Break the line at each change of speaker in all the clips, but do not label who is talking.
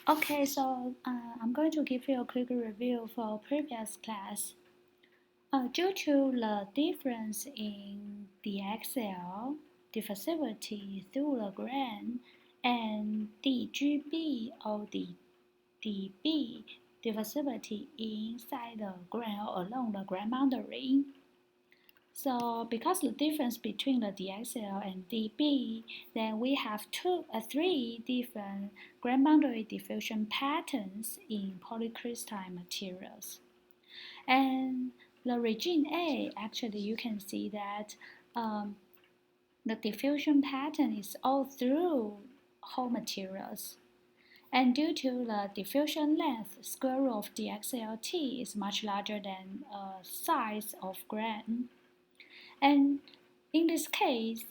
Okay, so I'm going to give you a quick review for previous class. Due to the difference in the XL diffusivity through the grain and DGB or DB diffusivity inside the grain or along the grain boundary. So because the difference between the DXL and DB, then we have three different grain boundary diffusion patterns in polycrystalline materials. And the region A, actually you can see that the diffusion pattern is all through whole materials. And due to the diffusion length, square root of dxlt is much larger than size of grain. And in this case,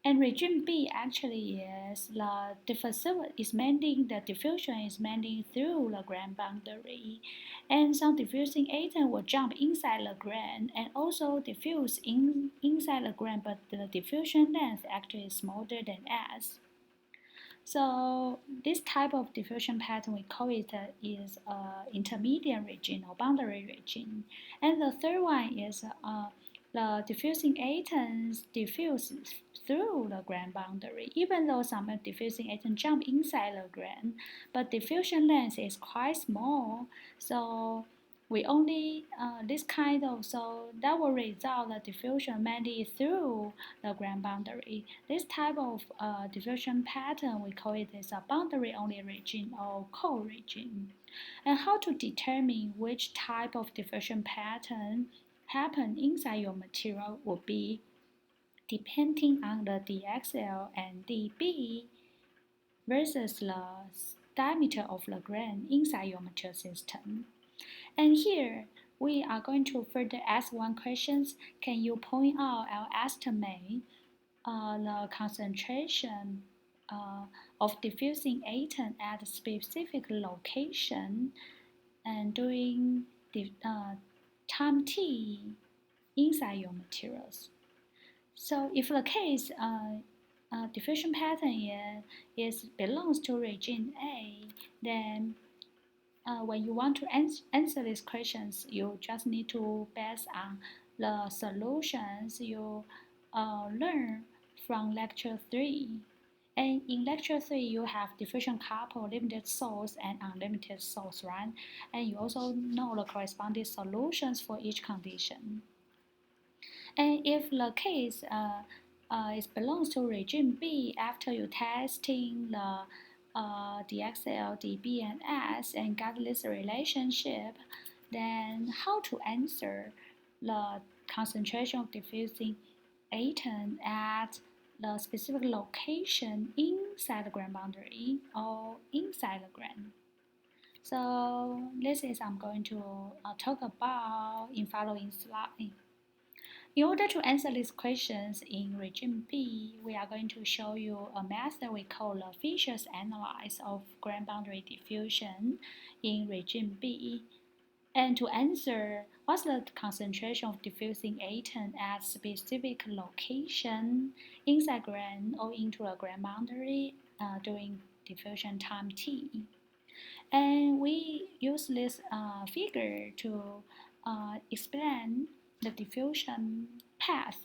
and region B actually is the diffusion is mainly through the grain boundary, and some diffusing agent will jump inside the grain and also diffuse inside the grain, but the diffusion length actually is smaller than S. So this type of diffusion pattern we call it is intermediate region or boundary region, and the third one is the diffusing agents diffuse through the grain boundary, even though some diffusing agents jump inside the grain, but diffusion length is quite small, so we only this kind of, so that will result the diffusion mainly through the grain boundary. This type of diffusion pattern we call it as a boundary only region or cold region. And how to determine which type of diffusion pattern happen inside your material would be depending on the DXL and DB versus the diameter of the grain inside your material system. And here we are going to further ask one question. Can you point out or estimate the concentration of diffusing agent at a specific location and during the time t inside your materials? So if the case diffusion pattern is belongs to region A, then when you want to answer these questions, you just need to base on the solutions you learn from lecture 3. And in lecture 3, you have diffusion couple, limited source, and unlimited source, right? And you also know the corresponding solutions for each condition. And if the case it belongs to region B, after you testing the DXL, DB, and S and got this relationship, then how to answer the concentration of diffusing agent at the specific location inside the grain boundary or inside the grain? So this is I'm going to talk about in following slide. In order to answer these questions in region B, we are going to show you a method we call the Fisher's analysis of grain boundary diffusion in region B. And to answer what's the concentration of diffusing agent at specific location inside grain or into a grain boundary during diffusion time t. And we use this figure to explain the diffusion path.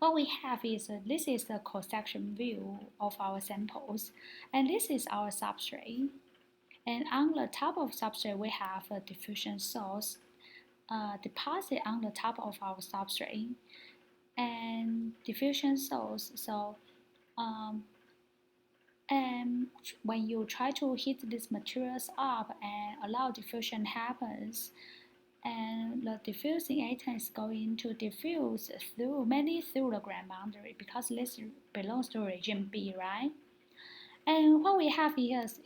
What we have is this is the cross-section view of our samples, and this is our substrate. And on the top of substrate, we have a diffusion source deposit on the top of our substrate, and diffusion source. So, and when you try to heat these materials up and allow diffusion happens, and the diffusing agent is going to diffuse mainly through the grain boundary because this belongs to region B, right? And what we have here is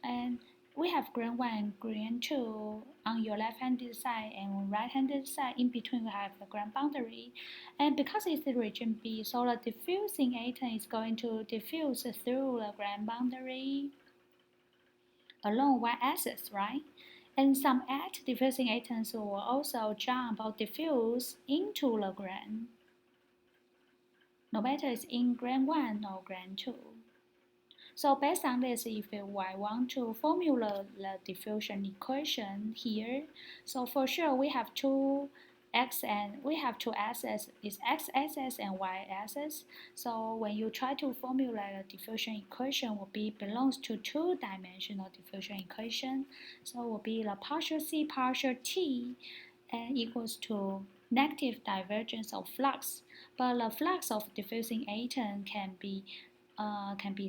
and we have grain 1 and grain 2 on your left-hand side, and on right-hand side in between we have the grain boundary. And because it's the region B, so the diffusing agent is going to diffuse through the grain boundary along y-axis, right? And some diffusing agents will also jump or diffuse into the grain, no matter it's in grain 1 or grain 2. So based on this, if I want to formulate the diffusion equation here, so for sure we have two x and we have two axes, is x-axis and y-axis. So when you try to formulate a diffusion equation, will be belongs to two-dimensional diffusion equation. So will be the partial c partial t and equals to negative divergence of flux. But the flux of diffusing atom can be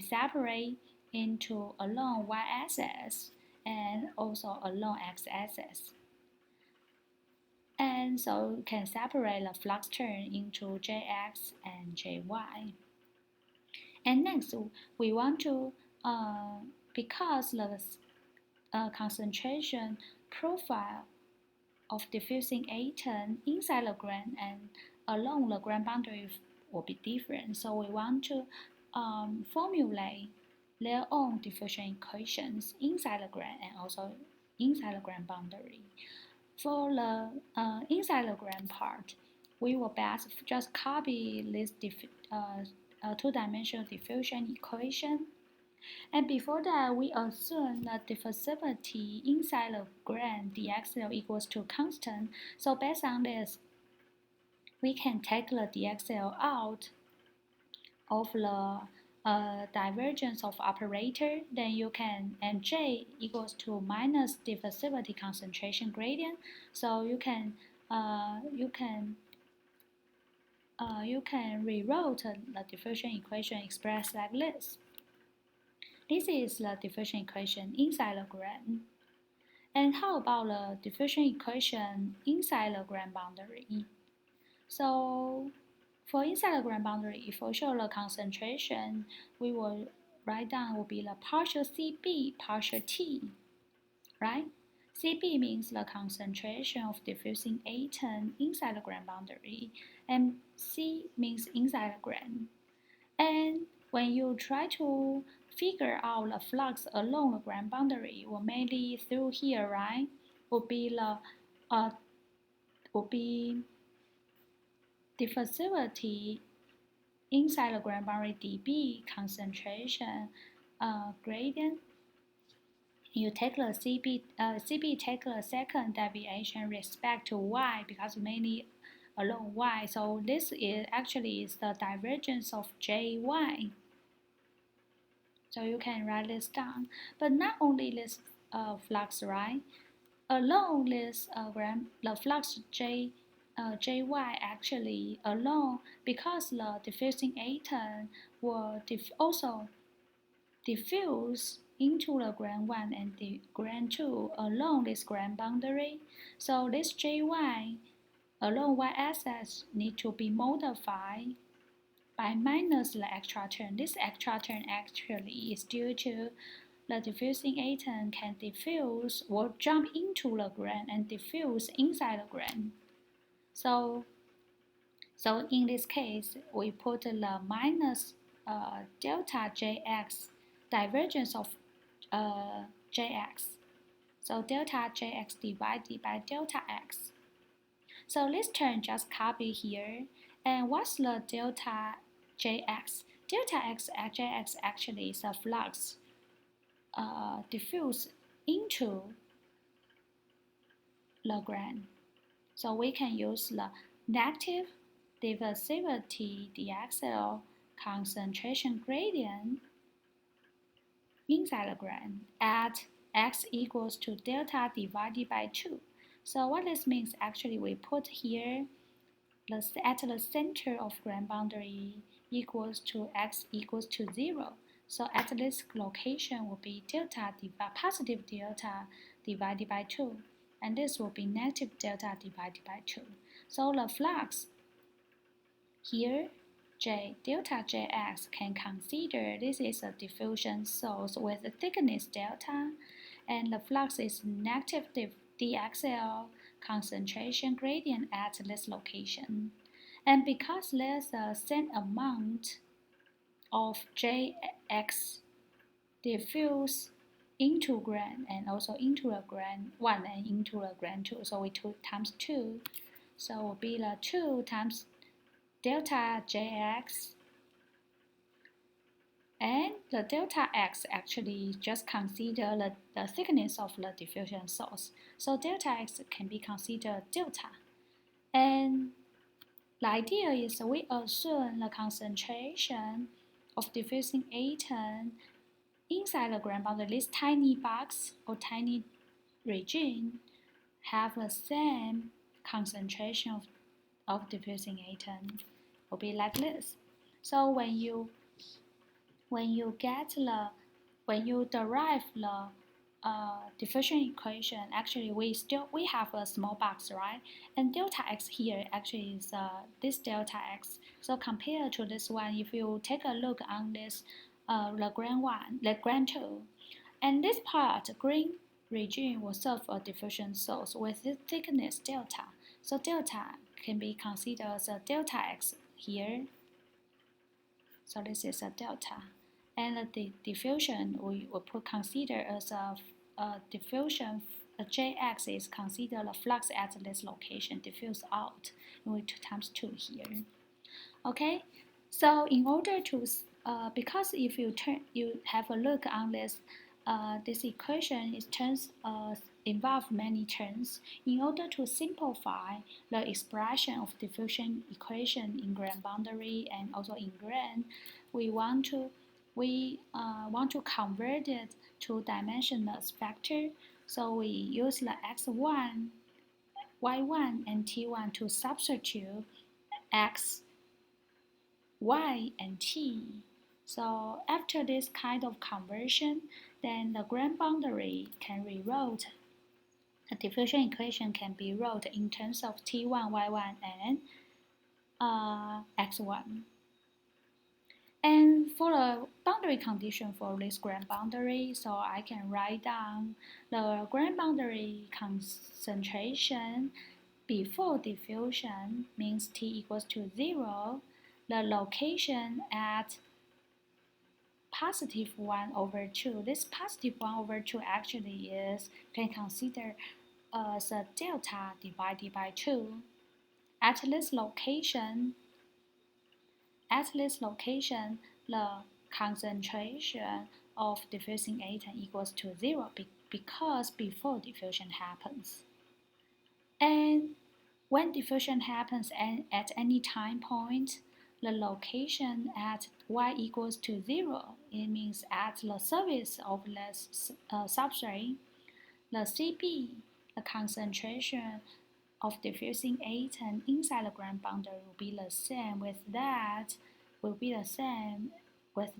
separated into along y-axis and also along x-axis. And so can separate the flux turn into Jx and Jy. And next, we want to, because the concentration profile of diffusing atom inside the grain and along the grain boundary will be different. So we want to formulate their own diffusion equations inside the grain and also inside the grain boundary. For the inside the grain part, we will best just copy this two-dimensional diffusion equation. And before that, we assume that diffusivity inside the grain dxl equals to constant. So based on this, we can take the dxl out of the divergence of operator. Then you can, and J equals to minus diffusivity concentration gradient. So you can rewrite the diffusion equation expressed like this. This is the diffusion equation inside the grain. And how about the diffusion equation inside the grain boundary? So for inside the grain boundary, for sure the concentration we will write down will be the partial Cb partial T, right? Cb means the concentration of diffusing atom inside the grain boundary, and C means inside the grain. And when you try to figure out the flux along the grain boundary, well, mainly through here, right? Would be diffusivity inside the grain boundary dB concentration gradient. You take the CB take the second deviation respect to y because mainly along y. So this is actually is the divergence of Jy. So you can write this down. But not only this flux, right? Along this the flux Jy actually along because the diffusing atom will also diffuse into the grain 1 and the grain 2 along this grain boundary. So this Jy along y-axis need to be modified by minus the extra term. This extra term actually is due to the diffusing atom can diffuse or jump into the grain and diffuse inside the grain. So in this case, we put the minus delta Jx, divergence of Jx. So delta Jx divided by delta x. So this term just copy here. And what's the delta Jx? Delta x at Jx actually is a flux diffuse into the grain. So we can use the negative diffusivity dxl concentration gradient inside the grain at x equals to delta divided by 2. So what this means, actually we put here at the center of grain boundary equals to x equals to 0. So at this location will be positive delta divided by 2. And this will be negative delta divided by 2. So the flux here, delta Jx can consider this is a diffusion source with a thickness delta, and the flux is negative dxl concentration gradient at this location. And because there's a same amount of Jx diffuse into grain and also into the grain 1 and into the grain 2, so we 2 times 2, so it will be the 2 times delta Jx And the delta x actually just consider the thickness of the diffusion source. So delta x can be considered delta. And the idea is we assume the concentration of diffusing atom inside the ground boundary, this tiny box or tiny region, have the same concentration of diffusing atom. Will be like this. So when you derive the diffusion equation, actually we have a small box, right? And delta x here actually is this delta x. So compared to this one, if you take a look on this Lagrange one, Lagrange two, and this part green region will serve a diffusion source with this thickness delta. So delta can be considered as a delta x here. So this is a delta. And the diffusion we will consider as a diffusion. A Jx is considered the flux at this location diffuse out, with 2 times 2 here. Okay, so in order to because if you have a look on this this equation, it involve many terms. In order to simplify the expression of diffusion equation in grand boundary and also in grand, we want to convert it to dimensionless vector. So we use the x1, y1, and t1 to substitute x, y, and t. So after this kind of conversion, then the grand boundary can rewrote. The diffusion equation can be wrote in terms of t1, y1, and x1. And for the boundary condition for this grand boundary, so I can write down the grand boundary concentration before diffusion means t equals to 0. The location at positive 1 over 2. This positive 1 over 2 actually can consider as a delta divided by 2. At this location, the concentration of diffusing atom equals to 0 because before diffusion happens. And when diffusion happens at any time point, the location at y equals to 0, it means at the surface of the substrate, the Cp, the concentration of diffusing atom inside the grand boundary will be the same with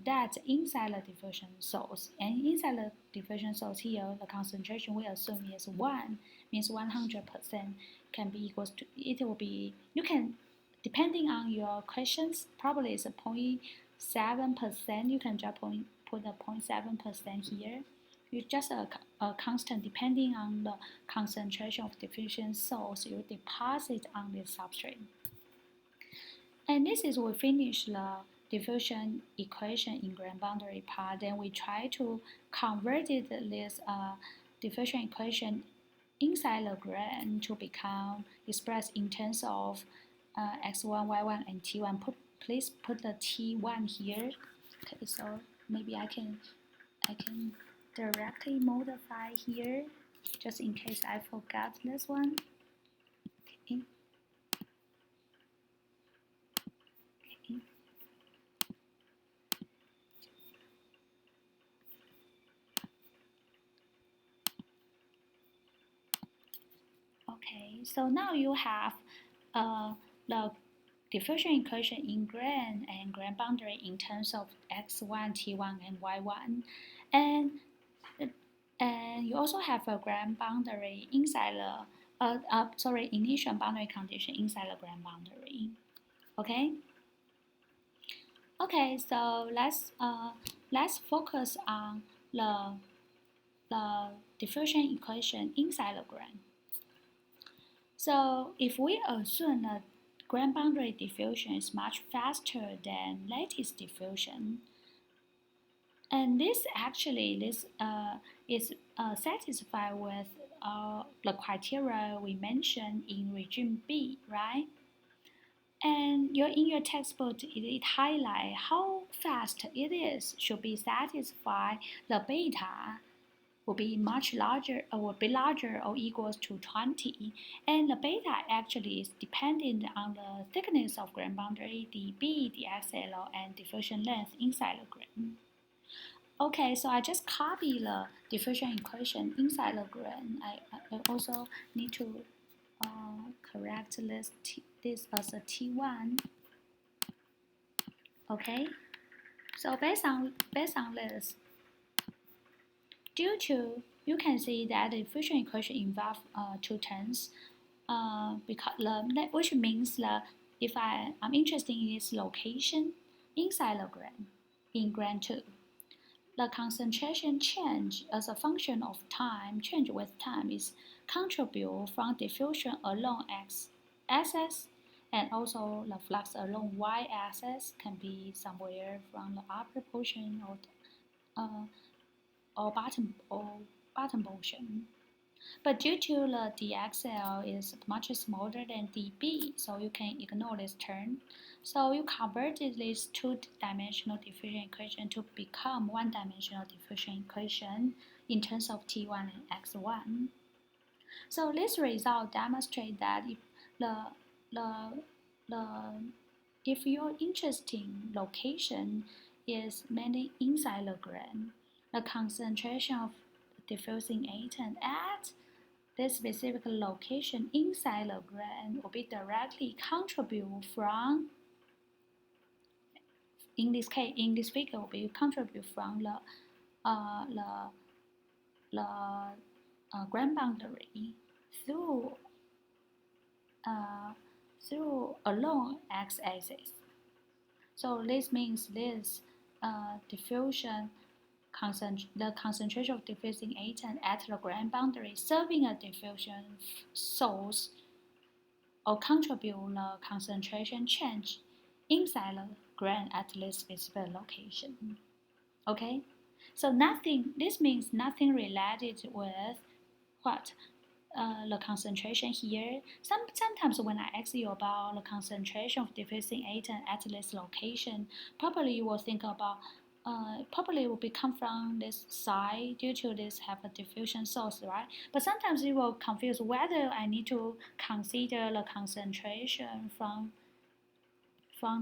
that inside the diffusion source. And inside the diffusion source here, the concentration we assume is 1, means 100% can be equals to, it will be, you can, depending on your questions, probably it's a 0.7%, you can just put a 0.7% here. It's just a constant depending on the concentration of diffusion source you deposit on this substrate. And this is we finish the diffusion equation in grand boundary part. Then we try to convert this diffusion equation inside the grand to become expressed in terms of x1, y1, and t1. Please put the t1 here. Okay, so maybe I can directly modify here, just in case I forgot this one. Okay. Okay. Okay, so now you have the diffusion equation in grand and grand boundary in terms of x1, t1, and y1, and you also have a grand boundary inside the initial boundary condition inside the grand boundary. Okay. Okay, so let's focus on the diffusion equation inside the grand. So if we assume that grand boundary diffusion is much faster than lattice diffusion, and this is satisfied with the criteria we mentioned in regime B, right? And in your textbook, it highlight how fast it is should be satisfied the beta will be much larger or will be larger or equals to 20, and the beta actually is dependent on the thickness of grain boundary, dB, the XL, and diffusion length inside the grain. Okay, so I just copy the diffusion equation inside the grain. I also need to correct this as a T1. Okay, so based on this, you can see that the diffusion equation involves two terms, which means if I'm interested in its location inside the grain, in grain 2, the concentration change as a function of time, change with time, is contribute from diffusion along x-axis, and also the flux along y-axis can be somewhere from the upper portion or bottom portion. But due to the dxl is much smaller than dB, so you can ignore this term. So you converted this two-dimensional diffusion equation to become one-dimensional diffusion equation in terms of T1 and X1. So this result demonstrates that if your interesting location is mainly inside the grain, the concentration of diffusing agent at this specific location inside the grain will be directly contribute from, in this figure, will be contribute from the grain boundary through along x-axis. So this means this diffusion the concentration of diffusing agent at the grain boundary serving a diffusion source or contribute the concentration change inside the grain at this specific location. Okay, so this means nothing related with what? The concentration here. Sometimes when I ask you about the concentration of diffusing agent at this location, probably you will think about probably will come from this side due to this have a diffusion source, right? But sometimes you will confuse whether I need to consider the concentration from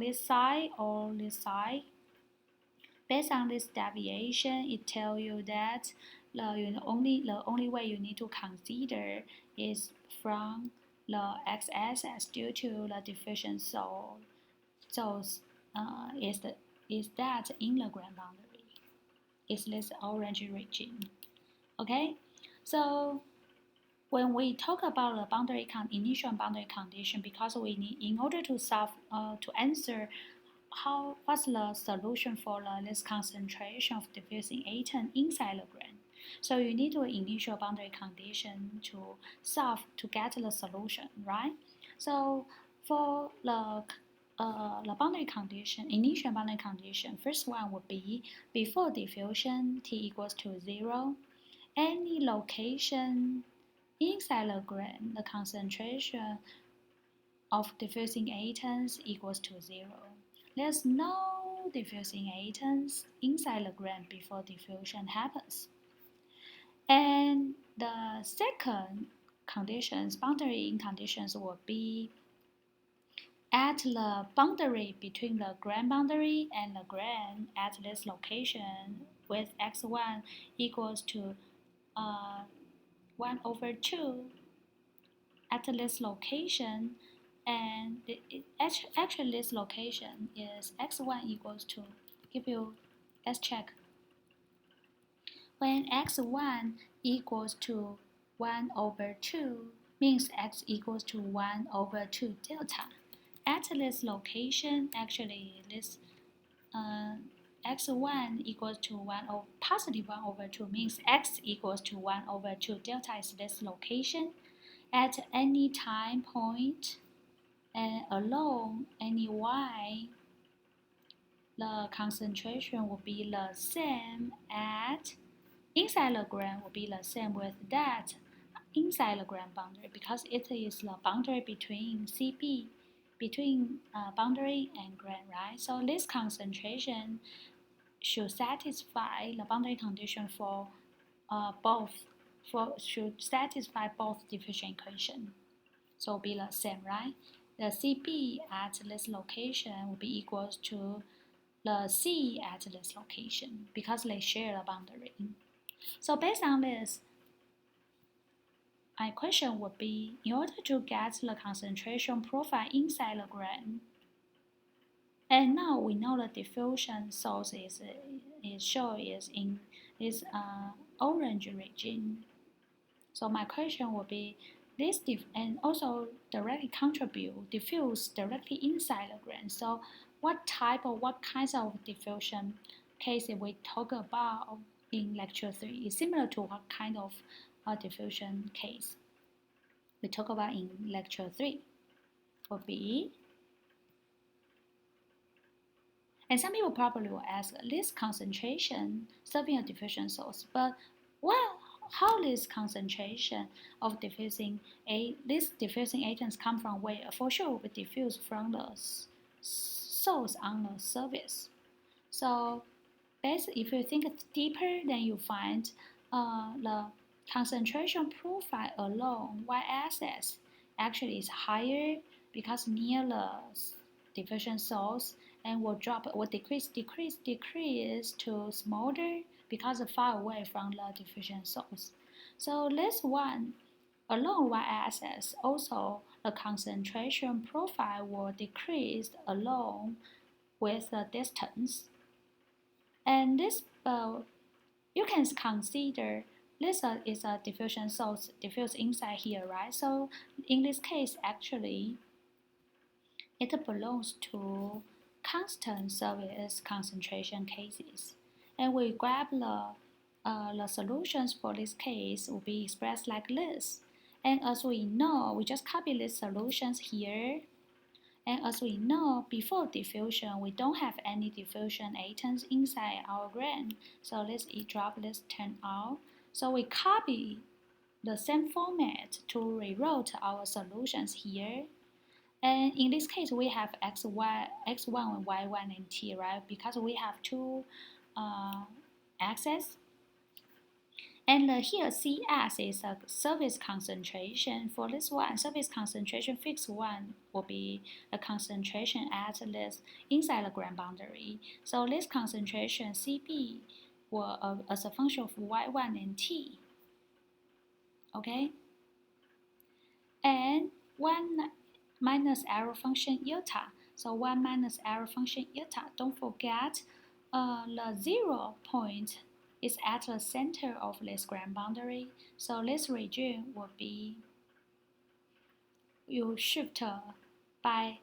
this side or this side. Based on this deviation, it tells you that the only way you need to consider is from the x-axis due to the diffusion source. So is that in the grain boundary? Is this orange region? Okay, so when we talk about the initial boundary condition, because we need, in order to solve to answer what's the solution for this concentration of diffusing agent inside the grain. So you need to initial boundary condition to solve to get the solution, right? So for the boundary condition, initial boundary condition, first one would be before diffusion t equals to 0. Any location inside the grain, the concentration of diffusing agents equals to 0. There's no diffusing agents inside the grain before diffusion happens. And the second boundary conditions will be at the boundary between the grain boundary and the grain at this location with x1 equals to 1/2 at this location, and actually this location is x1 equals to, let's check. When x1 equals to 1/2 means x equals to 1/2 delta. At this location, actually this x1 equals to positive 1/2 means x equals to 1/2 delta is this location. At any time point and along any y, the concentration will be the same at inside the grain will be the same with that inside the grain boundary, because it is the boundary between CB between boundary and grain, right? So this concentration should satisfy the boundary condition for should satisfy both diffusion equation. So be the same, right? The CB at this location will be equals to the C at this location because they share the boundary. So based on this, my question would be, in order to get the concentration profile inside the grain, and now we know the diffusion source is in this orange region. So my question would be, this and also directly contribute diffuse directly inside the grain. So what kinds of diffusion cases we talk about in lecture 3 is similar to what kind of diffusion case we talk about in lecture 3 would be. And some people probably will ask, this concentration serving a diffusion source, but well, how this concentration of these diffusing agents come from where? For sure, will be diffused from the source on the surface. So, if you think deeper, then you find the concentration profile along y-axis actually is higher because near the diffusion source, and will decrease to smaller because far away from the diffusion source. So this one along y-axis also the concentration profile will decrease along with the distance. And this you can consider this is a diffusion source diffused inside here, right? So in this case, actually, it belongs to constant surface concentration cases. And we grab the solutions for this case will be expressed like this. And as we know, we just copy these solutions here. And as we know, before diffusion, we don't have any diffusion atoms inside our grain. So let's drop this term out. So we copy the same format to rewrite our solutions here. And in this case, we have x1 and y1 and t, right? Because we have two axes. And here Cs is a surface concentration. For this one, surface concentration fixed one will be the concentration at this inside the grain boundary. So this concentration Cb will as a function of y1 and t. Okay? And 1 minus arrow function eta. So 1 minus arrow function eta. Don't forget the 0 point is at the center of this grain boundary. So this region will be, you shift by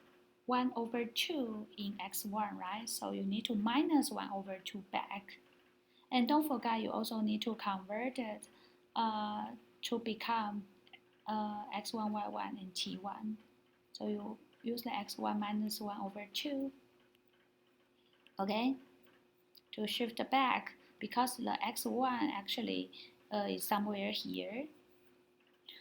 1 over 2 in x1, right? So you need to minus 1 over 2 back. And don't forget, you also need to convert it to become x1, y1, and t1. So you use the x1 minus 1 over 2, okay, to shift back because the x1 actually is somewhere here.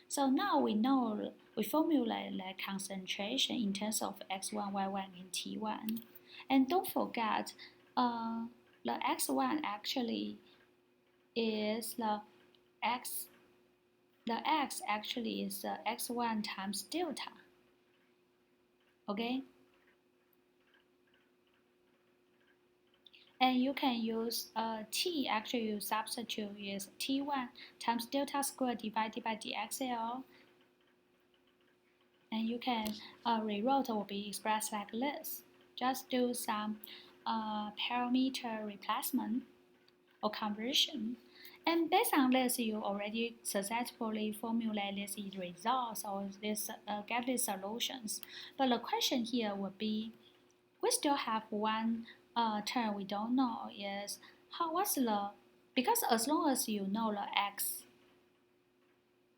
So now we know, we formulate the concentration in terms of x1, y1, and t1. And don't forget, the x1 actually is the x actually is x1 times delta. Okay? And you can use t, actually you substitute is t1 times delta squared divided by dxl. And you can rewrite will be expressed like this. Just do some parameter replacement or conversion. And based on this, you already successfully formulate these results or get these solutions. But the question here would be, we still have one term we don't know is because as long as you know the x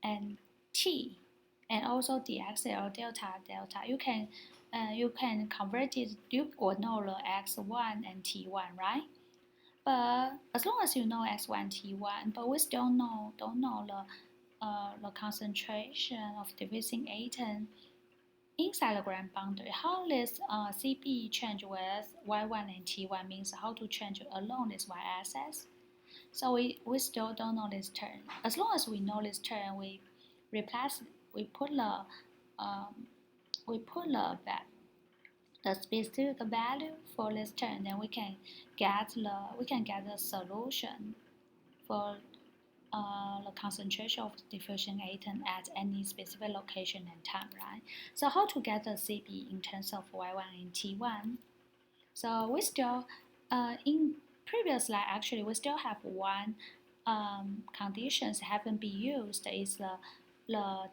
and t and also dxl delta, you can convert it, you will know the x1 and t1, right? But as long as you know x1, t1, but we still don't know the concentration of diffusing atom inside the grand boundary, how this CB change with Y1 and T1 means how to change along this y-axis. So we still don't know this term. As long as we know this term, we replace we put the um, we put the specific value for this term, then we can get the solution for the concentration of diffusion atom at any specific location and time, right? So how to get the CB in terms of Y1 and T1? So we still, in previous slide, actually, we still have one conditions haven't been used is the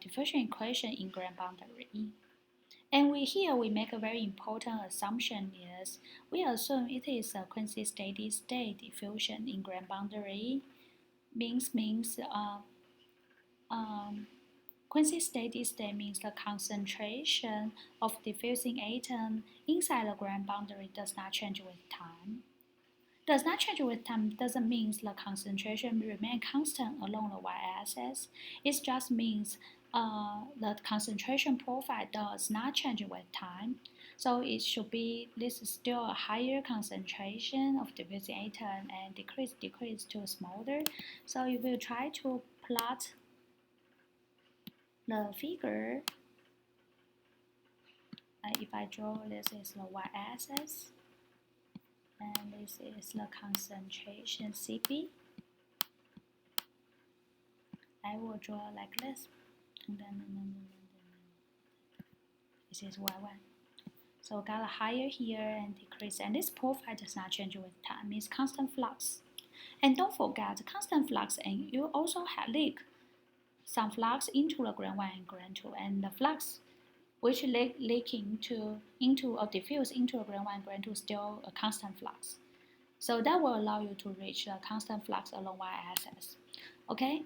diffusion equation in grand boundary. And we make a very important assumption is we assume it is a quasi steady state diffusion in grand boundary means quasi steady state means the concentration of diffusing atom inside the grand boundary does not change with time. Does not change with time doesn't mean the concentration remain constant along the y-axis. It just means the concentration profile does not change with time. So it should be this is still a higher concentration of diffusing atom and decrease to smaller. So you will try to plot the figure. If I draw this is the y-axis and this is the concentration Cp. I will draw like this. And then this is y1. So got a higher here and decrease. And this profile does not change with time. It's constant flux. And don't forget, constant flux, and you also have leak some flux into the grand 1 and grand 2. And the flux which leaking into or diffuse into the grand 1 and grand 2 still a constant flux. So that will allow you to reach the constant flux along y-axis. Okay?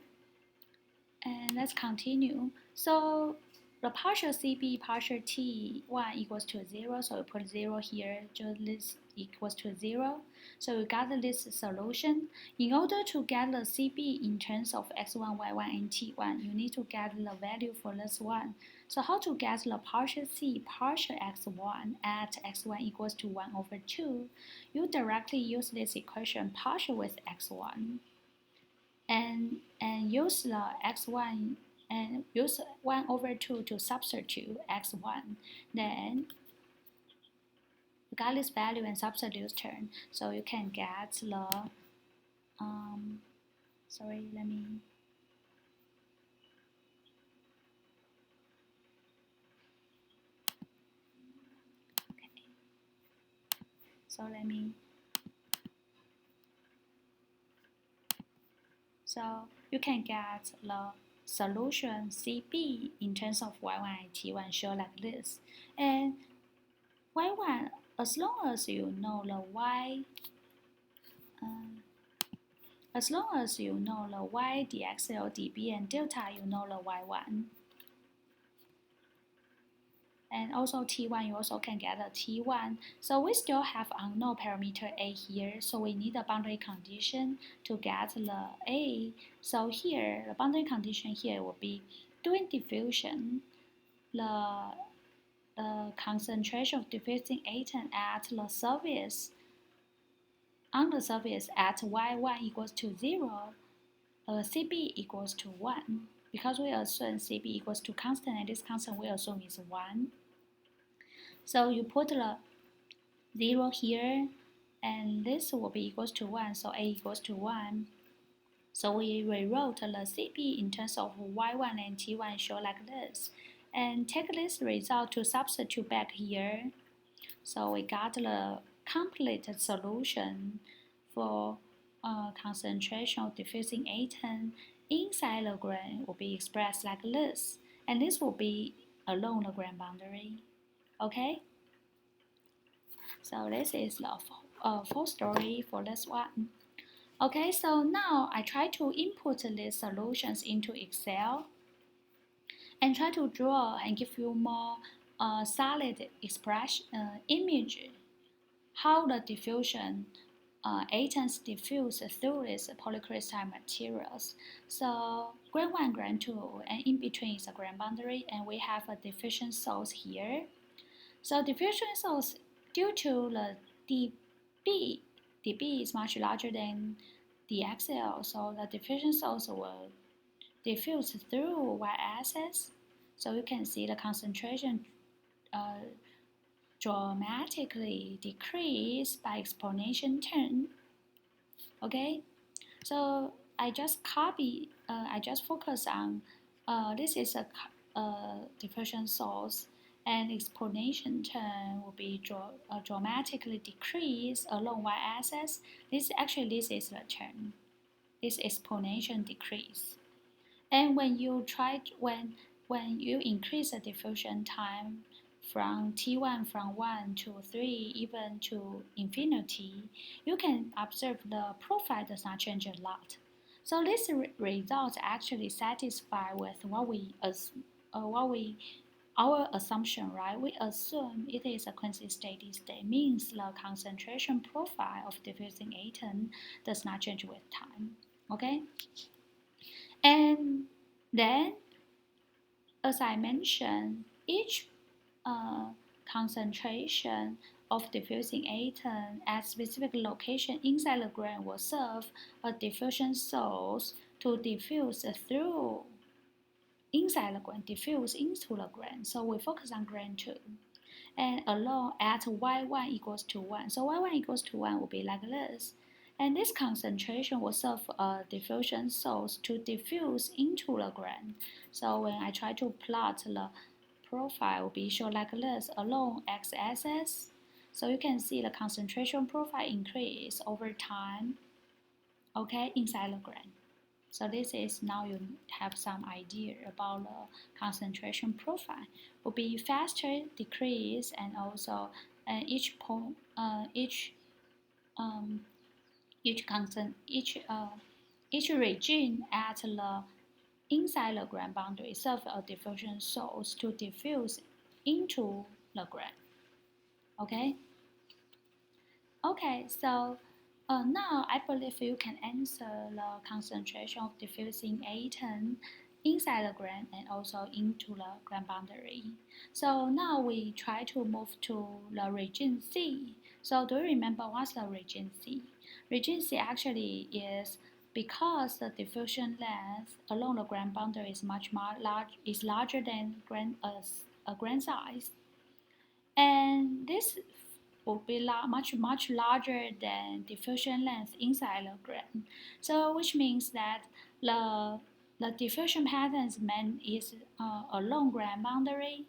And let's continue. So the partial CB partial T1 equals to 0. So we put 0 here, just this equals to 0. So we got this solution. In order to get the CB in terms of x1, y1, and t1, you need to get the value for this one. So how to get the partial C partial x1 at x1 equals to 1 over 2? You directly use this equation partial with x1. And use the x1 and use 1 over 2 to substitute x1. Then you got this value and substitute term. So you can get the, sorry, let me, okay. So let me, so you can get the solution CB in terms of y1 and t1 show like this. And y1, as long as you know the y, as long as you know the y, dxl, db, and delta, you know the y1. And also T1, you also can get a T1. So we still have unknown parameter A here. So we need a boundary condition to get the A. So here, the boundary condition here will be during diffusion, the concentration of diffusing atom at the surface, on the surface at y1 equals to 0, Cb equals to 1. Because we assume Cb equals to constant, and this constant we assume is 1. So you put the 0 here, and this will be equals to 1, so A equals to 1. So we rewrote the Cb in terms of y1 and t1 show like this. And take this result to substitute back here. So we got the complete solution for concentration of diffusing atom inside the grain will be expressed like this. And this will be along the grain boundary. Okay? So this is the full story for this one. Okay, so now I try to input these solutions into Excel and try to draw and give you more solid expression image how the diffusion atoms diffuse through these polycrystalline materials. So grade 1, grade 2, and in between is a grand boundary, and we have a diffusion source here. So diffusion source, due to the dB is much larger than dXL, so the diffusion source will diffuse through y-axis. So you can see the concentration dramatically decrease by exponential term. Okay, so I just focus on this is a diffusion source, and exponential term will be dramatically decrease along y-axis. This is the term, this exponential decrease. And when you increase the diffusion time from T1 from 1 to 3 even to infinity, you can observe the profile does not change a lot. So this result actually satisfy with our assumption, right? We assume it is a quasi steady state, means the concentration profile of diffusing atom does not change with time. Okay? And then, as I mentioned, each concentration of diffusing atom at specific location inside the grain will serve a diffusion source to diffuse through inside the grain, diffuse into the grain. So we focus on grain 2. And along at y1 equals to 1. So y1 equals to 1 will be like this. And this concentration will serve a diffusion source to diffuse into the grain. So when I try to plot the profile, will be shown like this along x-axis. So you can see the concentration profile increase over time, okay, inside the grain. So this is now you have some idea about the concentration profile. Will be faster decrease, and also each region at the inside the grain boundary serve a diffusion source to diffuse into the grain. Okay. Okay, so now I believe you can answer the concentration of diffusing atom inside the grain and also into the grain boundary. So now we try to move to the region C. So do you remember what's the region C? Region C actually is because the diffusion length along the grain boundary is larger than a grain size, and this will be much larger than diffusion length inside the grain. So which means that the diffusion patterns is along grain boundary,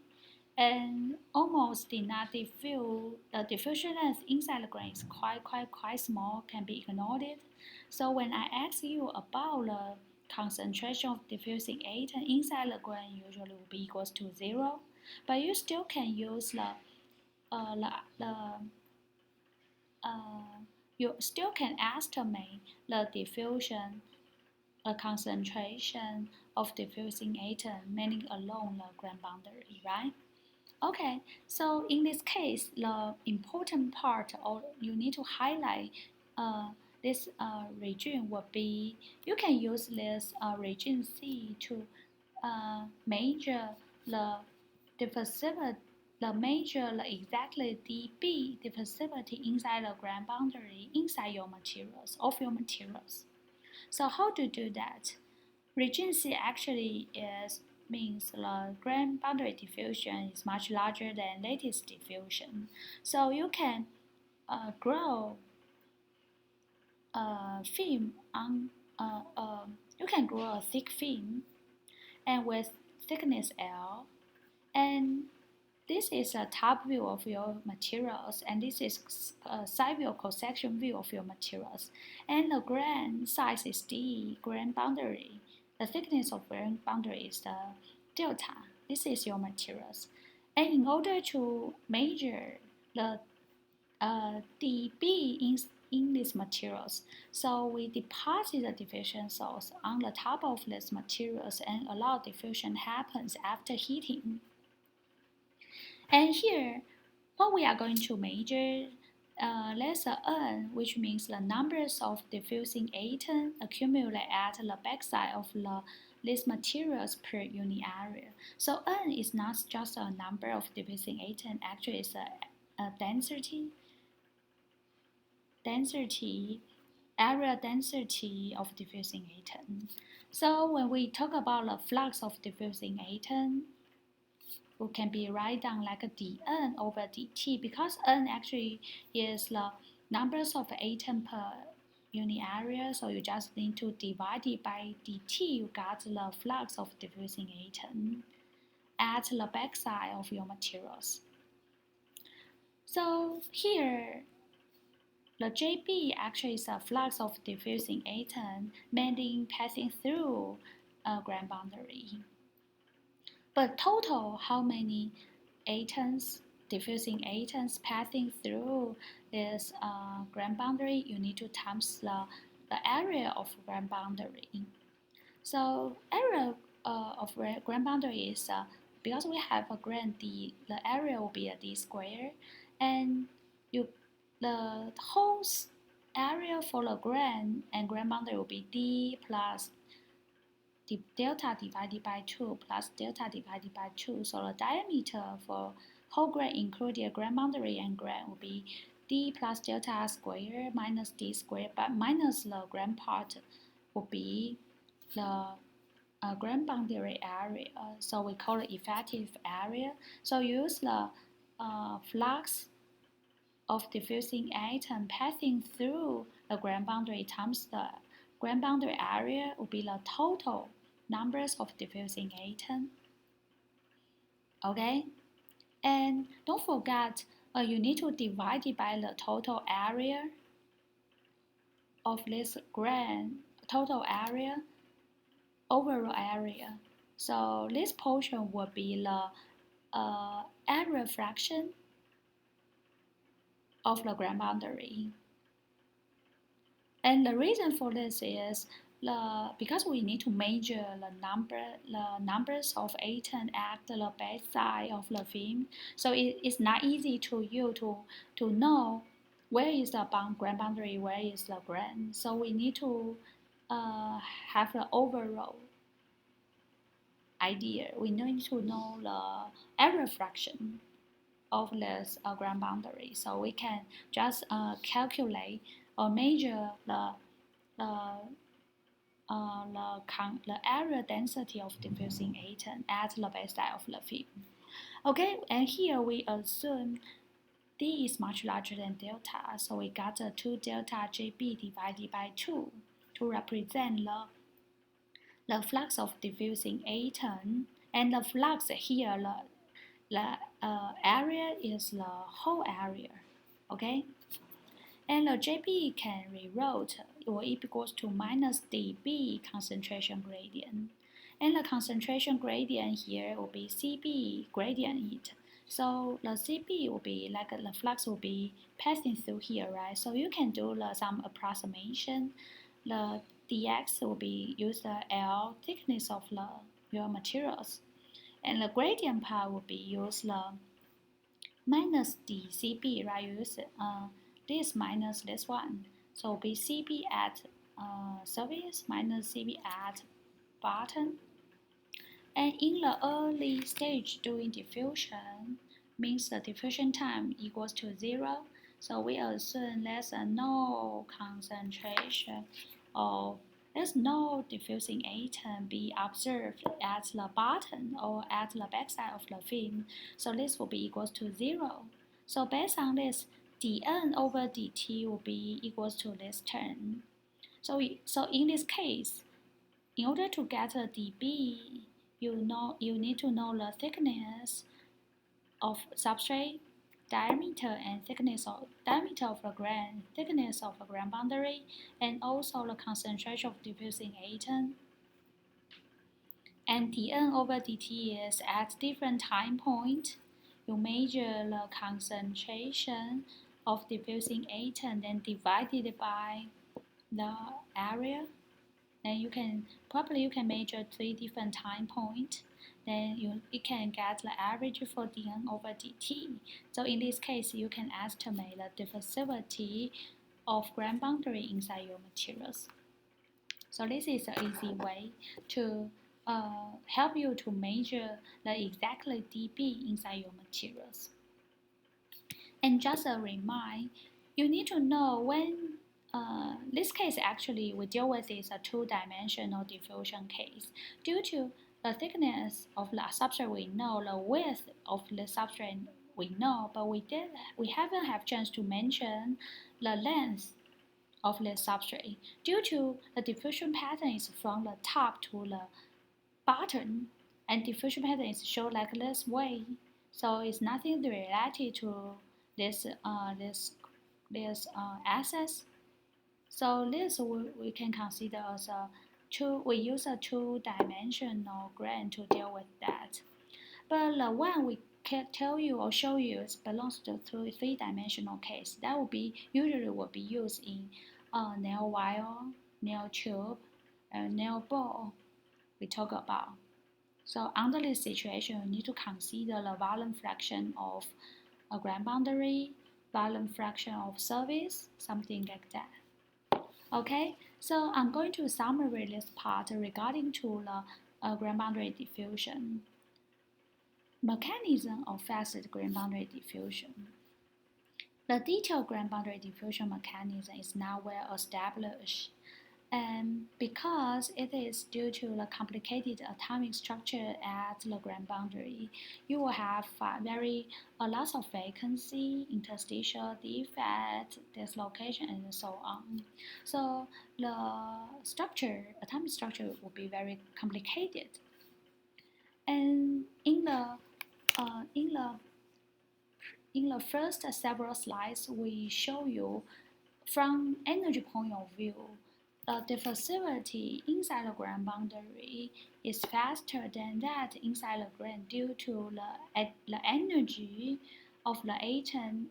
and almost did not diffuse. The diffusion length inside the grain is quite small, can be ignored. So when I ask you about the concentration of diffusing atom inside the grain, usually will be equals to 0, but you still can use you still can estimate the diffusion concentration of diffusing atom mainly along the grain boundary, right? Okay, so in this case, the important part, or you need to highlight this region would be, you can use this region C to measure the diffusivity, exactly dB diffusivity inside the grain boundary inside your materials, of your materials. So how to do that? Region C actually means the grain boundary diffusion is much larger than lattice diffusion. So you can grow a film on you can grow a thick film and with thickness L, and this is a top view of your materials, and this is a side view cross-section view of your materials. And the grain size is D, grain boundary. The thickness of grain boundary is the delta. This is your materials. And in order to measure the dB in these materials, so we deposit the diffusion source on the top of these materials and allow diffusion happens after heating. And here, what we are going to measure there's a N, which means the numbers of diffusing atoms accumulate at the backside of these materials per unit area. So N is not just a number of diffusing atoms, actually it's a area density of diffusing atom. So when we talk about the flux of diffusing atom, it can be write down like a dN over dt because N actually is the numbers of atom per unit area. So you just need to divide it by dt. You got the flux of diffusing atom at the backside of your materials. So here, the Jb actually is a flux of diffusing atom mainly passing through a grand boundary. But total, how many atoms, diffusing atoms passing through this grand boundary, you need to times the area of grand boundary. So area of grand boundary is because we have a grand d, the area will be a d square, and the whole area for the grand and grand boundary will be d plus delta divided by 2 plus delta divided by 2. So the diameter for whole grand including grand boundary and grand will be d plus delta square minus d square, but minus the grand part will be the grand boundary area. So we call it effective area. So use the flux of diffusing atom passing through the grand boundary times the grand boundary area will be the total numbers of diffusing atom. Okay, and don't forget you need to divide it by the total area of this grand total area overall area. So this portion will be the area fraction of the grand boundary. And the reason for this is because we need to measure the numbers of atoms at the backside of the film, so it's not easy to you to know where is the grand boundary, where is the grand. So we need to have the overall idea. We need to know the area fraction of this grand boundary, so we can just calculate or measure the area density of diffusing atom at the backside of the film. Okay, and here we assume D is much larger than delta, so we got a 2 delta Jb divided by 2 to represent the flux of diffusing atom, and the flux here, the area is the whole area, okay? And the Jb can rewrote or equals to minus dB concentration gradient. And the concentration gradient here will be Cb gradient. So the Cb will be like the flux will be passing through here, right? So you can do some approximation. The dx will be use the L thickness of your materials. And the gradient part will be use the minus dCb, right? You use this minus this one. So will be Cb at surface minus Cb at bottom. And in the early stage during diffusion, means the diffusion time equals to 0. So we assume there's no concentration of there's no diffusing atom be observed at the bottom or at the backside of the film. So this will be equals to 0. So based on this, dN over dt will be equals to this term. So in this case, in order to get a dB, you need to know the thickness of substrate, diameter and diameter of the grand, thickness of the grand boundary, and also the concentration of diffusing atom. And dN over dt is at different time point. You measure the concentration of diffusing atom, then divide it by the area. And you can measure 3 different time points. then you can get the average for dn over dt. So in this case, you can estimate the diffusivity of grain boundary inside your materials. So this is an easy way to help you to measure the exactly dB inside your materials. And just a reminder, you need to know when this case actually we deal with is a two-dimensional diffusion case. Due to the thickness of the substrate we know, the width of the substrate we know, but we haven't have chance to mention the length of the substrate. Due to the diffusion pattern is from the top to the bottom, and diffusion pattern is shown like this way. So it's nothing related to this axis. So this we can consider as we use a two-dimensional grain to deal with that. But the one we can tell you or show you belongs to three-dimensional case. That usually will be used in nail wire, nail tube, and nail ball we talk about. So under this situation, you need to consider the volume fraction of a grain boundary, volume fraction of surface, something like that. Okay, so I'm going to summarize this part regarding to the grain boundary diffusion. Mechanism of fast grain boundary diffusion. The detailed grain boundary diffusion mechanism is now well established, and because it is due to the complicated atomic structure at the grain boundary, you will have a lot of vacancy, interstitial defect, dislocation, and so on. So the atomic structure will be very complicated. And in the first several slides, we show you from energy point of view, the diffusivity inside the grain boundary is faster than that inside the grain due to the energy of the atom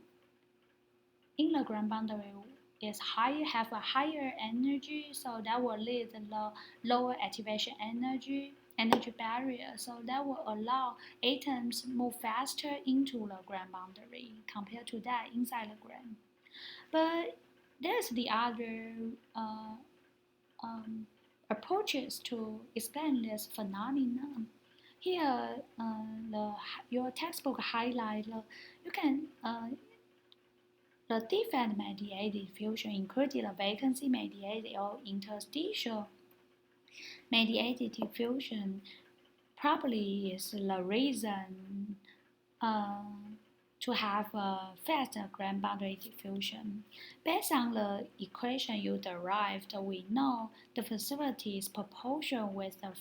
in the grain boundary have a higher energy, so that will lead to the lower activation energy barrier, so that will allow atoms move faster into the grain boundary compared to that inside the grain. But there's the other approaches to explain this phenomenon. Here, your textbook highlight you can the defect mediated diffusion, including the vacancy mediated or interstitial mediated diffusion, probably is the reason to have a faster grain boundary diffusion. Based on the equation you derived, we know the diffusivity is proportional with the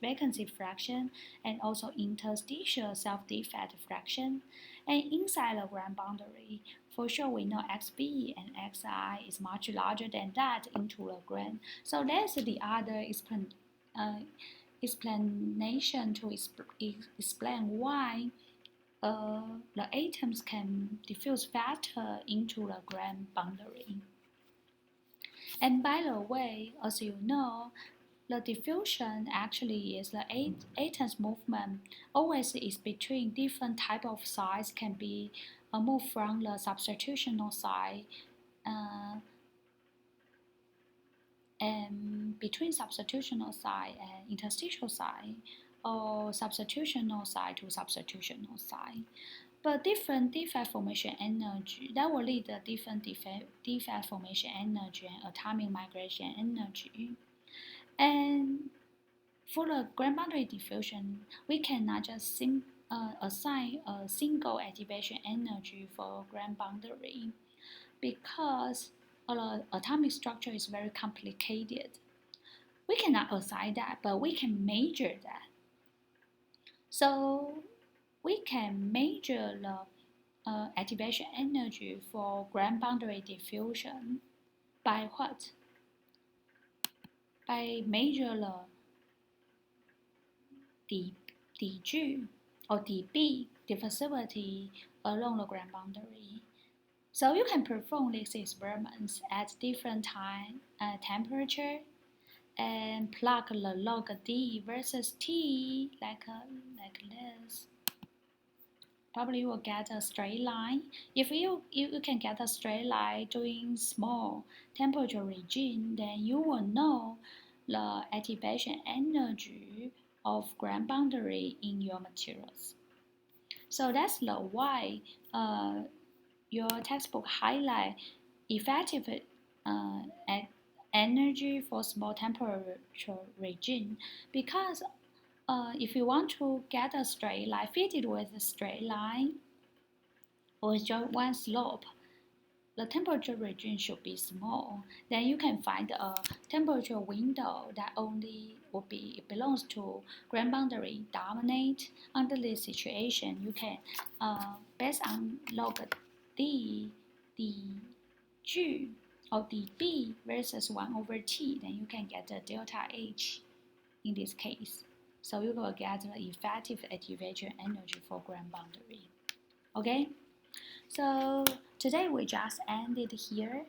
vacancy fraction and also interstitial self-defect fraction. And inside the grain boundary, for sure we know XB and XI is much larger than that into the grain. So that's the other explanation to explain why the atoms can diffuse faster into the grain boundary. And by the way, as you know, the diffusion actually is the atoms movement always is between different type of size, can be moved from the substitutional side and between substitutional side and interstitial side, or substitutional side to substitutional side. But different defect formation energy, that will lead to different defect formation energy and atomic migration energy. And for the grain boundary diffusion, we cannot just assign a single activation energy for grain boundary because the atomic structure is very complicated. We cannot assign that, but we can measure that. So we can measure the activation energy for grain boundary diffusion by what? By measure the dG or dB diffusivity along the grain boundary. So you can perform these experiments at different time temperature and plug the log D versus T like this. Probably you will get a straight line. If you can get a straight line doing small temperature region, then you will know the activation energy of ground boundary in your materials. So that's the why your textbook highlight effective energy for small temperature region, because if you want to get a straight line fitted with a straight line or just one slope, the temperature region should be small. Then you can find a temperature window that only belongs to ground boundary dominate. Under this situation, you can based on log d dg or dB versus 1 over T, then you can get the delta H in this case. So you will get the effective activation energy for ground boundary. Okay? So today we just ended here.